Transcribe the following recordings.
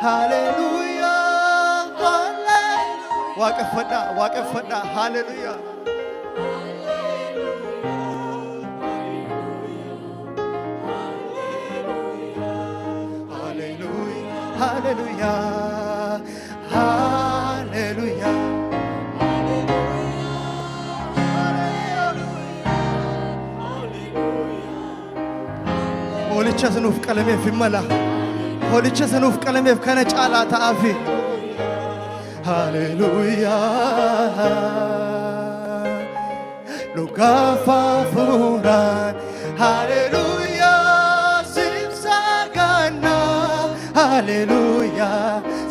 ሃሌሉያ ዋቀፈዳ ዋቀፈዳ ሃሌሉያ ሃሌሉያ ሃሌሉያ ሆልቸ ስኑፍ ቀለሜፍ ይመላ ሆልቸ ስኑፍ ቀለሜፍ ከነ ጫላ ተአፊ ሃሌሉያ ሉጋፋ ፉራን ሃሌሉያ ሲብሳጋና ሃሌሉያ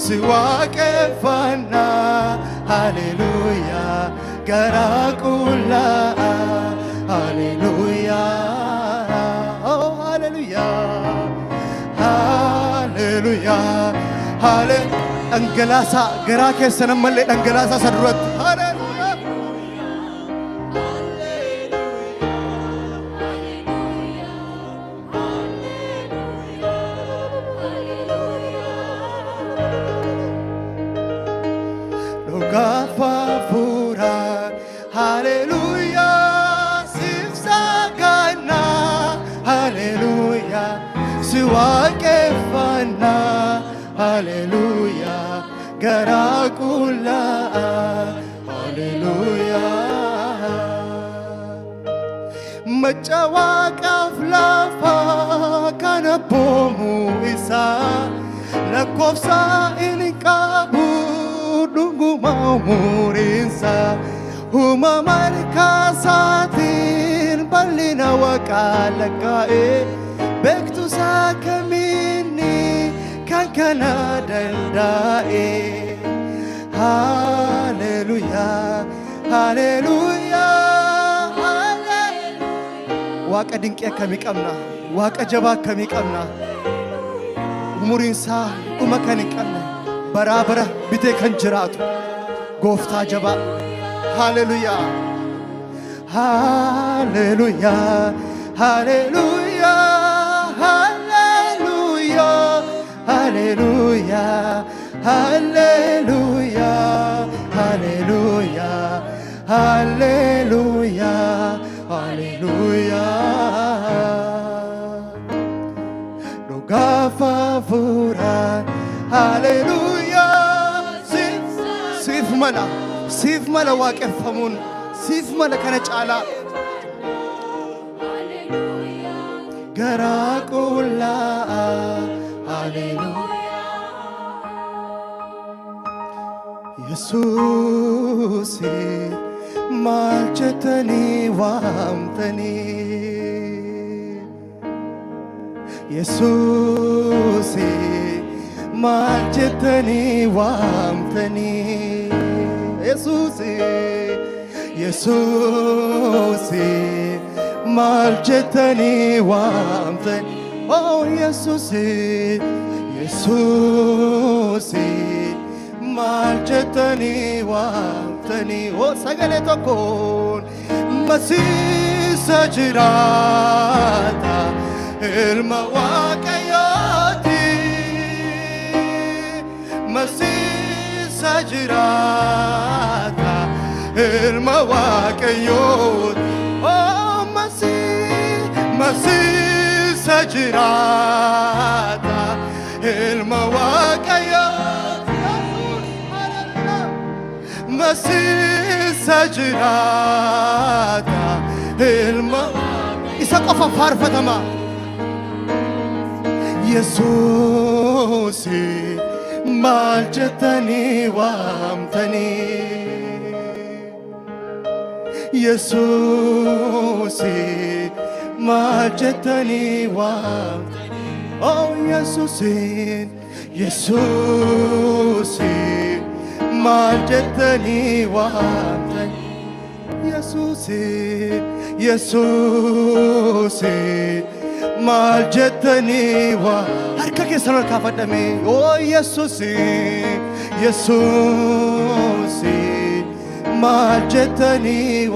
ሲዋቀፋና ሃሌሉያ ገራቁላ ሃሌሉያ ሃሌሉያ ሃሌ አንገላሳ ገራ ከሰነ መለ አንገላሳ ሰድረት ሃሌሉያ ሎጋፋ ፉራ ሃሌሉያ ሲብሳጋና ሃሌሉያ ሲዋቀፋና ሃሌሉያ ገራቁላ ሃሌሉያ መጫዋቃፍ ላፋ ከነቦሙ ኢሳ ለኮፍሳ ኢንቃቡ ዱጉማው ሙሪንሳ ሁማማን ካሳቲን በሊና ወቃለቃኤ ቤክቱሳ ከሚኒ ካንከና ደንዳኤ ሃሌሉያ ሃሌሉያ ዋቀ ድንቄ ከሚቀምና ዋቀ ጀባ ከሚቀምና ሙሪንሳ ኡመ ከንቀምነ በራበረ ቢቴ ከንጅራቱ ጎፍታ ጀባ ሃሌሉያ ሃሌሉያ ሃሌሉያ ሃሌሉያ ሃሌሉያ ሃሌሉያ ሃሌሉያ ሃሌሉያ ሃሌሉያ ሎጋፋ ፉራ ሃሌሉያ ሲፍ መላ ዋቀፈሙን ሲፍ መላ ከነጫላ ገራቁላ ሃሌሉያ ኢየሱስ ማልቸተኒ ዋምተኒ ኢየሱስ ማልቸተኒ ዋምተኒ ኢየሱስ ኢየሱስ ማልቸተኒ ዋምተኒ ኦ ኢየሱስ ኢየሱስ ማልቸተኒ ዋምተኒ ኦ ሰገሌ tokkoon masiisa jiraata ilma waaqayyooti masiisa jiraata ilma waaqayyooti oh masiisa jiraata ilma waaqayyooti masiisa jiraata ilma isa qofa faarfatama ኢየሱስ ማልቸተኒ ዋምተኒ ኢየሱስ ማልቸተኒ ዋምተኒ ኦ ኢየሱስ ኢየሱስ ማልቸተኒ ዋምተኒ ኢየሱስ ኢየሱስ ማልጀተኒ ዋ አርከ ከሰረ ካፈደሜ ኦ ኢየሱስ ኢየሱስ ማልጀተኒ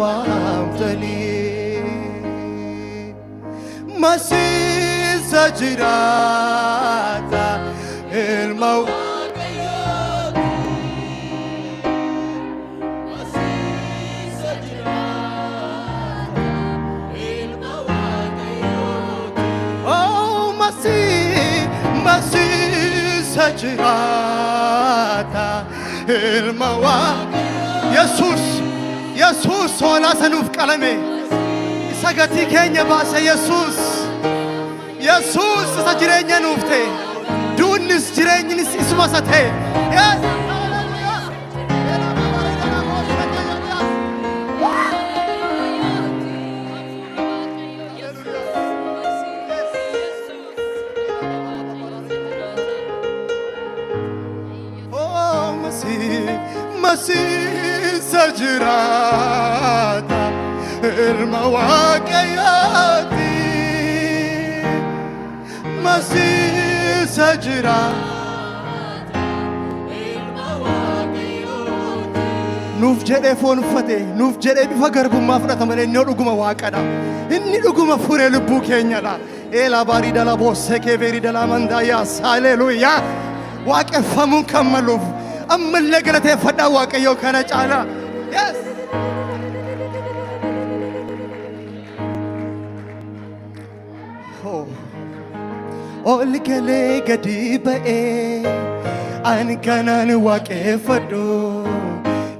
ዋምተኒ መሲሳ ጅራታ ilma sajirata ilma Waaqayyo Yesus Yesus hola sanuuf qalame sagati keenya baase Yesus Yesus isa jireenya nuuf ta'e duunis jireenyinis isuma isa ta'e Masih sajirata ilma Waaqayyooti Masih sajirata ilma Waaqayyooti Nuuf jedhee foon uffate nuuf jedhee bifa garbummaa fudhata malee inni dhuguma Waaqadha inni dhuguma furee lubbuu keenyadha Eela barii dala boossee kee beerii dala mandaayyaas haleluuyaa waaqeffamuun kan maluuf ammallee galateeffadhaa Waaqayyoo kana caala yes ol galee gadi ba'ee ani kanaan waaqeffadhu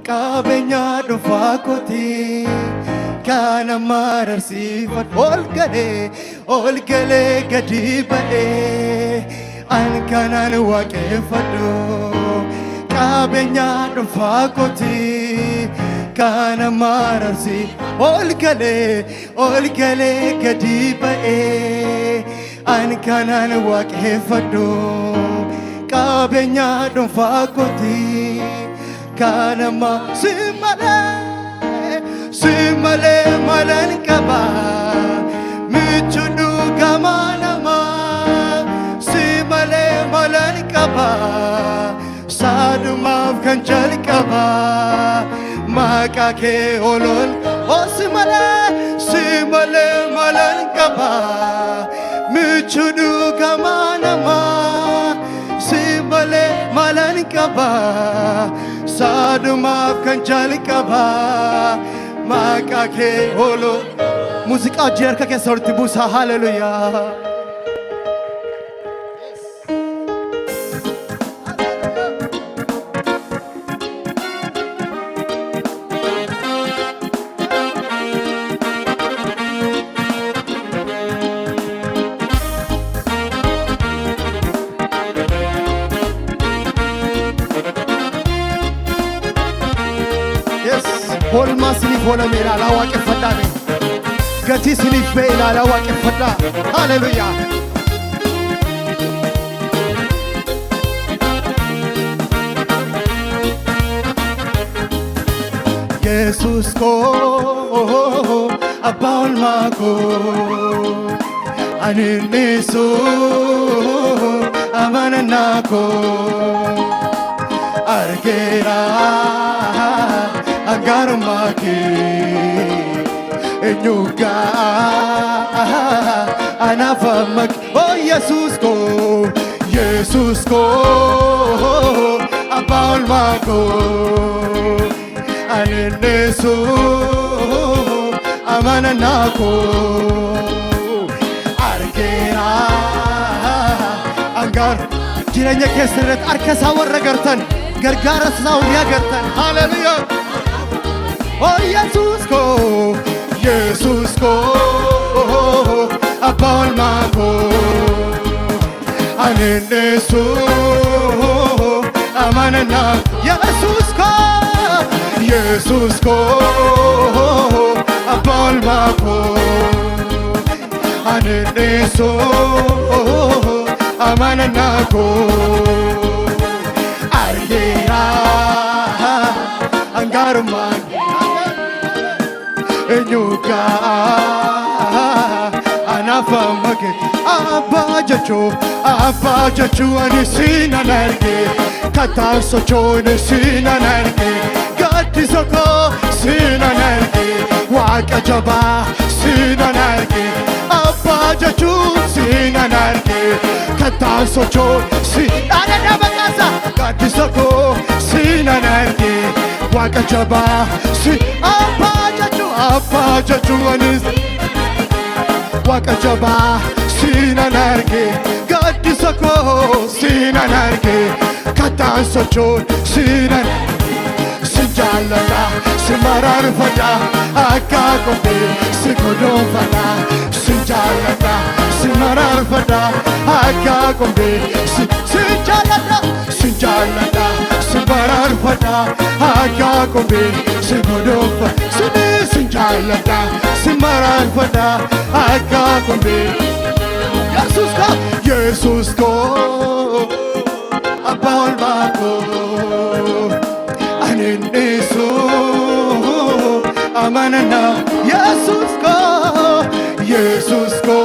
qabeenyaa dhufaa kooti kana mararsiifadhu ol galee gadi ba'ee ani kanaan waaqeffadhu qabeenyaa dhufaa kooti kana mararsi ol galee gadi ba'ee ani kanaan waaqeffadhu qabeenyaa dhufaa kooti kana si malee malan qaba michuu dhugamaa namaa si malee malan qaba Sadumaaf kan jalqaba maqaa kee olol si malee malan qaba michuu dhugamaa namaa si malee malan qaba Sadumaaf kan jalqaba maqaa kee olol muuziqaa hojii harka keessa walitti buusaa haleluuyaa Holma sinif hola mera la waaqeffadhaa me gati sinif be ilaala waaqeffadhaa haleluuyaa Yesus ko abbaa olmaa koo ani nisu amanannaa koo argeera Agaruma ke enyuga anafamak oh Jesus ko abaul mako anenesu amananako argera agar jirenya kesret arkasa warra gartan gargara saawriya gartan hallelujah Oh Jesus ko abal mako anenesu amanana Jesus ko abal mako anenesu amanana ko argera angaruma enyuka anafamake abajachu anisina narge katasocho anisina narge gatisoko sina narge wakajaba sina narge abajachu sina narge katasocho sina narge gatisoko sina narge wakajaba si abajachu anis wakajaba sina narge gatisoko sina narge argee kattaan sochoon siinan sin jaalladha sin mararfadha akka kophee si godoonfadha sin jaalladha sin mararfadha akka kophee sin jaalladha sin jaalladha sin mararfadha akka kophee si godoonfadha sin jaalladha sin mararfadha akka kophee Yesus ko Abba olmaa ko aninisu amanana Yesus ko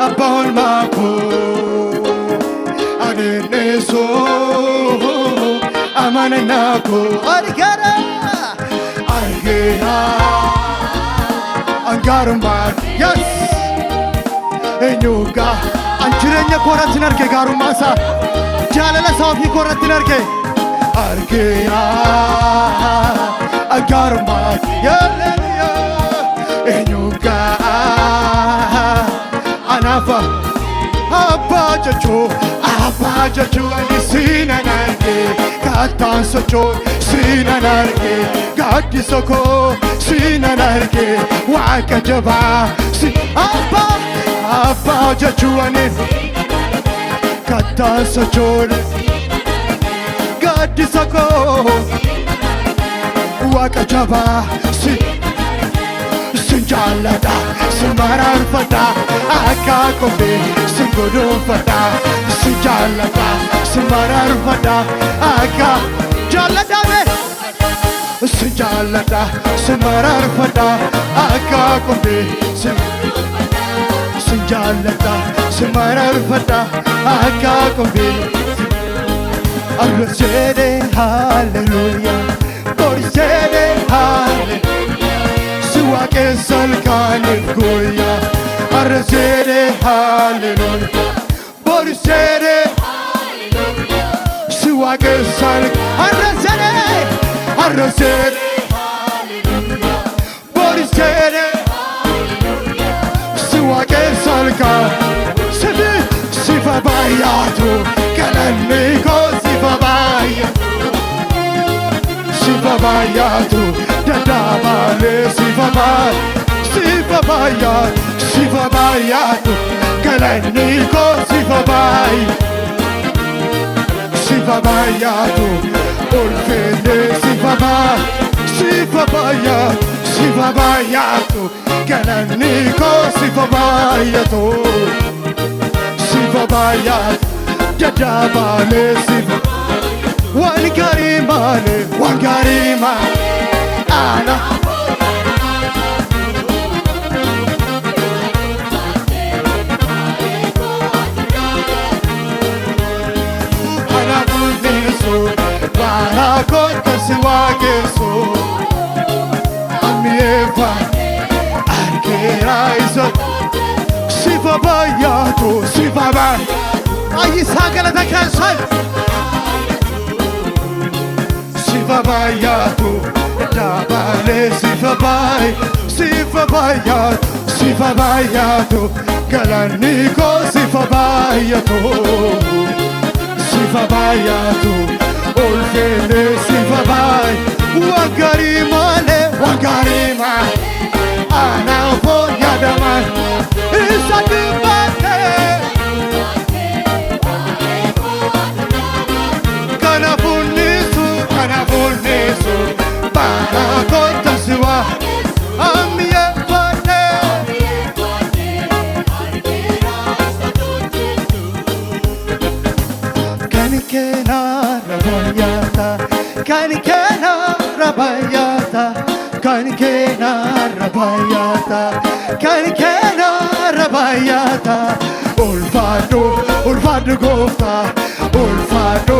Abba olmaa ko aninisu amanana ko argera angarummaa yes enyuga anjirenya koratin arge garumasa jalala safi koratin arge agaruma yaleya enyuga anafa abajachu ani sinanarge katan socho sinanarge gadisoko sinanarge wakajaba si Abba jachuani kata sochol gadisako wakajaba sin jaalladha sin mararfadha akka kophee si godoonfadha sin jaalladha sin mararfadha akka jaalladha sin jaalladha sin mararfadha akka kophee sin jaalladha sin mararfadha akka kophee arrasede hallelujah borisede hallelujah si waaqessal kaaniif guyyaa arrasede hallelujah borisede hallelujah si waaqessal arrasede hallelujah borisede Salka sifa bayatu kananni ko sifa bayatu dadabale sifa bayatu kananni ko sifa bayatu ulfende sifa bayatu kananni ko sifa bayatu dadabale sifa wangarima ana budisu barakota siwagesu amieva sifa bayatu ayi sagalata kansan sifa bayatu dabale sifa bayatu galaniko sifa bayatu olfende sifa wangarima ana for yadaman isakibate kana funisu para kota siwa amye pate kanikena rabayata kanikena rabayata kanikena rabayata ulfado gofta ulfado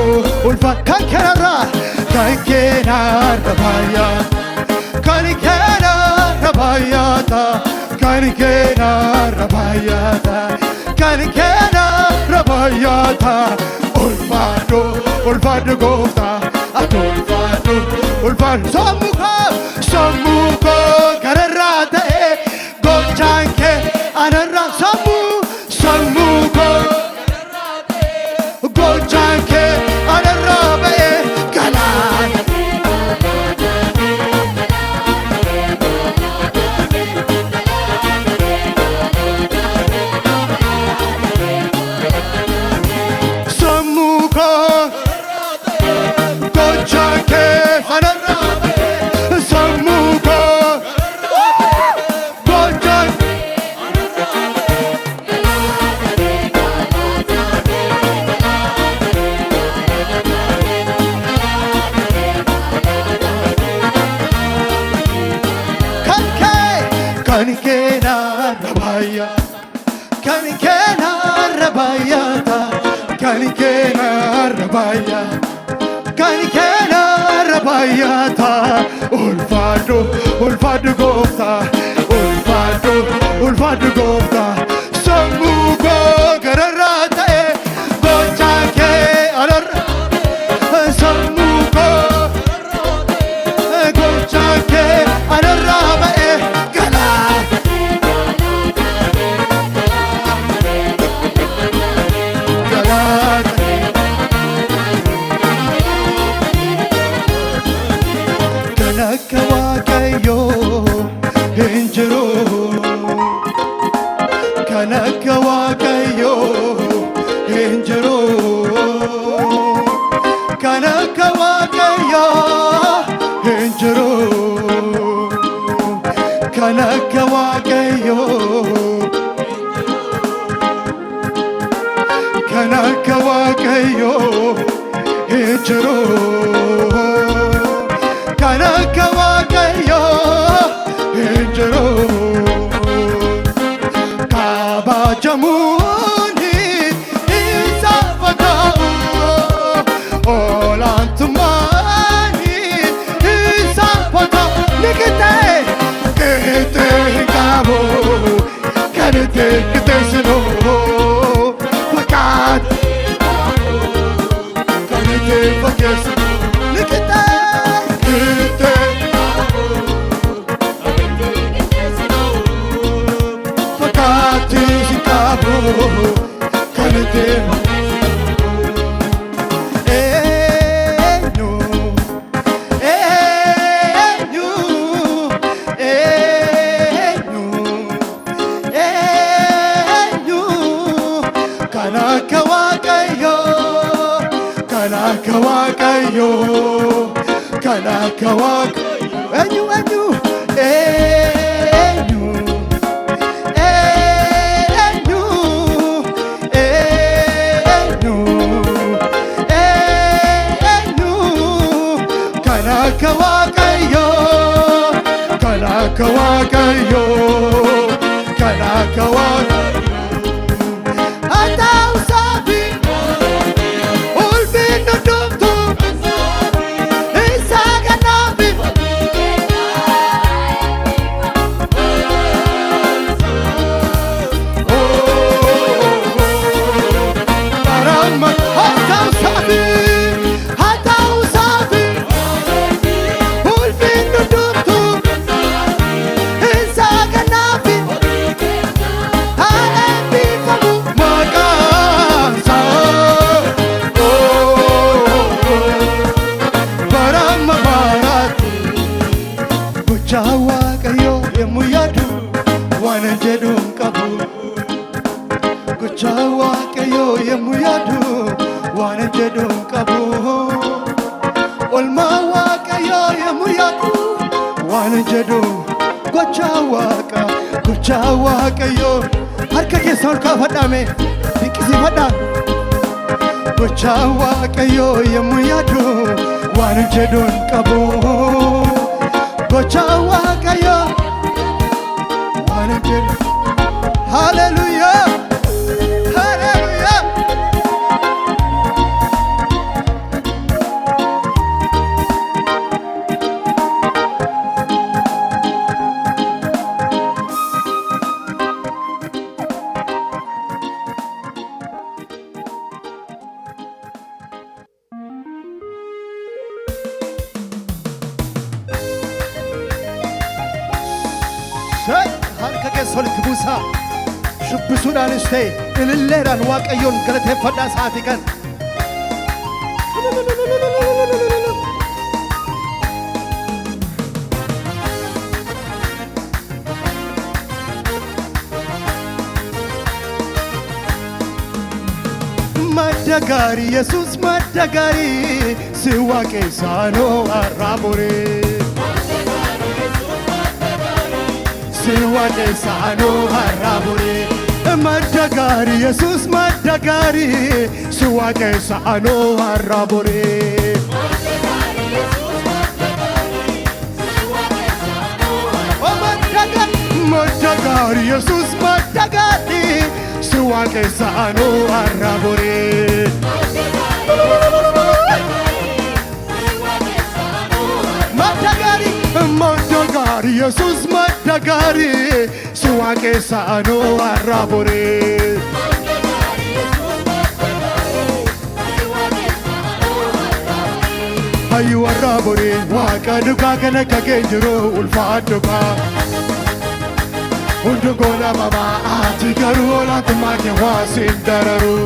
kankera rabayata ulfado gofta ulfado sammuko gararate gochanke anarra sammuko kan keena rabaya kan keena rabaya kan keena rabaya kan keena rabaya ulfadu ulfadu gofta ulfadu gofta samugo gararata gocha ke alor samugo gocha ke aloraba gala gala kanakawa kayo hinjiro kanakawa kayo hinjiro kanakawa kayo hinjiro kanakawa kayo kanakawa kayo hinjiro kanakawa kayo hinjiro kabajamuni isa fatau olantumani isa fatau nikite kete kabo kete kete sino fakat kete fakat nikite kete fakati kabo kete kanakawa enyu enyu enyu enyu enyu enyu kanakawa atau sabi ulbin nudumtu isa ganabi parama atau sabi ulbin nudumtu isa ganabi alebi kamu magasa parama barat Jawa kayo yemuyadu wana jedung kabu Jawa kayo yemuyadu wana jedung kabu Olmawa kayo yemuyadu wana jedung Jawa kayo harka ke saur ka fadame kisi fadan Jawa kayo yemuyadu wana jedung kabu Jawa kayo wanted. Hallelujah, hallelujah. harka keessatti buusaa shubbisuudhaanis ta'e ililleedhaan waaqayyoon galateeffadhaa sa'aatii kan Madagari Yesus madagari si waaqessano arramore si waaqessano arramore madagari Yesus madagari si waaqessano arramore Maddagar Yesus maddagari Suwake sano arrabore Maddagari Maddagari Yesus maddagari Suwake sano arrabore Ayu arrabore Waka duka kana kagenjiro ulfaduka Undu gola mama ati garuola tumake wasin dararu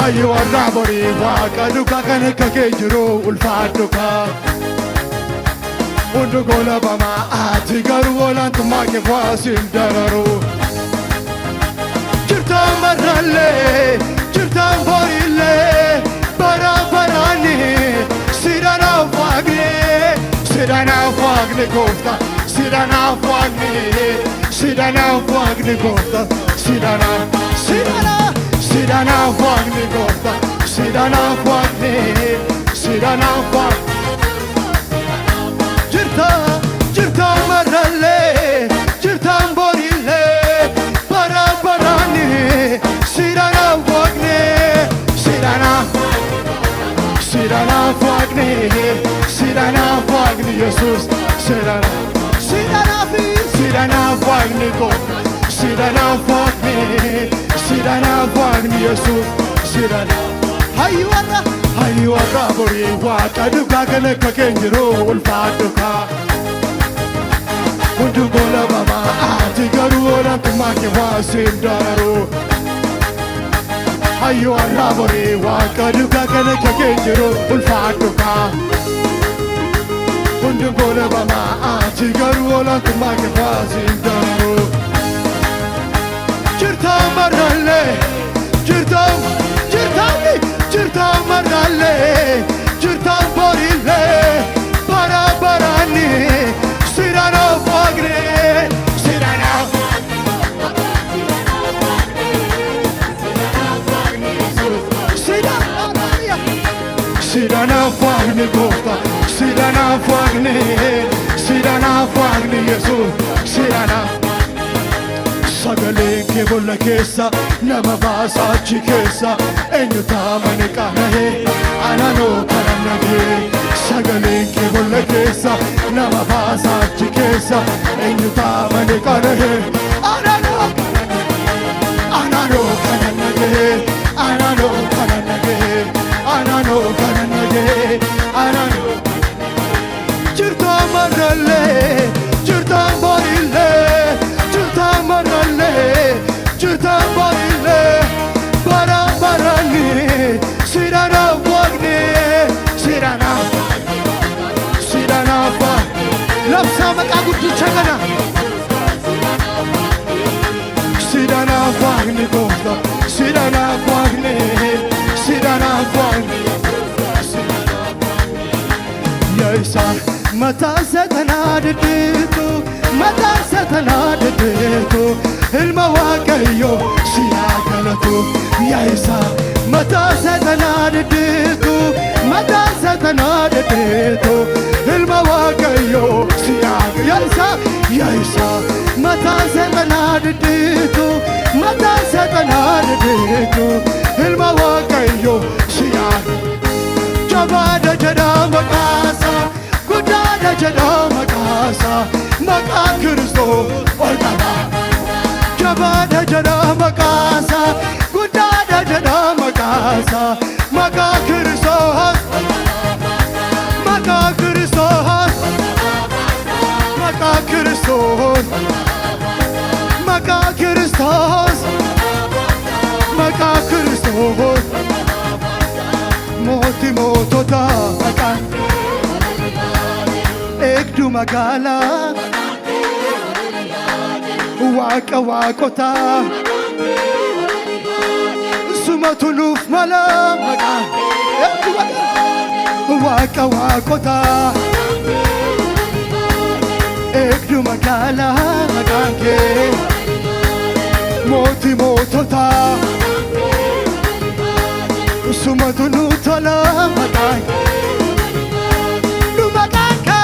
Ayu arrabore Waka duka kana kagenjiro ulfaduka Undu gola mama ati garuola tumake wasin dararu Jirta marale Jirta borile Bara barani Sirana fagne Sirana fagne kofta Sirana fagne Sirana fagne kofta Sirana Sirana Sirana fagne kofta Sirana fagne Sirana fagne Jirta Jirta marale Jirta borile Bara barani Sirana fagne Sirana Sirana fagne Jesus Sirana Sirana fagne go Sirana fagne Jesus Sirana Hayu arra bori waka duka kana kakenjiro ulfaduka Undu gola mama ati garu ora tumake wasindaro Ayo arrabore waka duka kana kakenjiro ulfaduka Undu gola mama ati garu ola tumake wasindaro Jirta marale Jirta marale Jirta borile Bara barani Sirana fagne Sirana Sirana fagne kofta Sirana fagne Jesus Sirana Sagale ke bolla kessa nama baasachi kessa enyuta mane kanahe anano karanage Sagale ke bolla kessa nama baasachi kessa enyuta mane kanahe anano karanage anano karanage anano karanage anano Jirta marale Jirta borile Jirta marale Jirta borile Bara barani Sirana wagne Sirana fa Lapsa maka gudu chagana Sirana wagne kofta Sirana wagne Yaisa mata satana ditu Mata satana ditu Ilma wakayo siyagalatu Yaisa mata satana ditu Mata satana ditu Ilma wakayo siyagalatu Yaisa mata satana ditu Mata satana ditu Ilma wakayo siyagalatu Jabada jada makasa Gudada jada makasa Maka Kristo olkaba Jabada jada makasa Gudada jada makasa Maka Kristo Maka Kristo Maka Kristo Maka Kristo Maka Kristo Moti motota makan Ekdu magala Waka wakota Sumatu nuf mala makan Ekdu magala Waka wakota Ekdu magala makan ke Moti motota Sumatu nutala makan Lumakan ka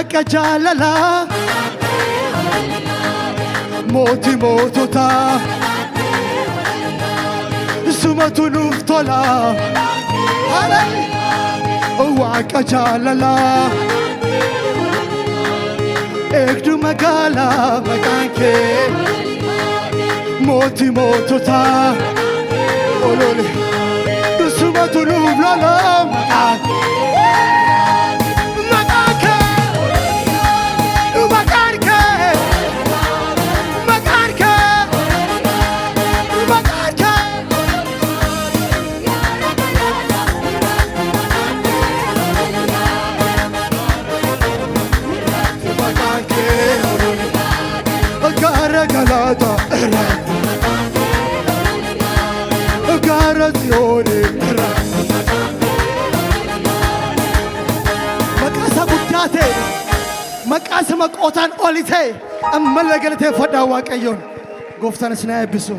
Waaqa jaalala mootii moototaa sumatu nuuf tola Waaqa jaalala eegdu magaalaa maqaan kee mootii moototaa olole sumatu nuuf lola maqaan Galata Garazione Makasa guddaate Makasa maqootaan olite amma lagalate fadhaa waaqayyoon gooftaan isin haa eebbisu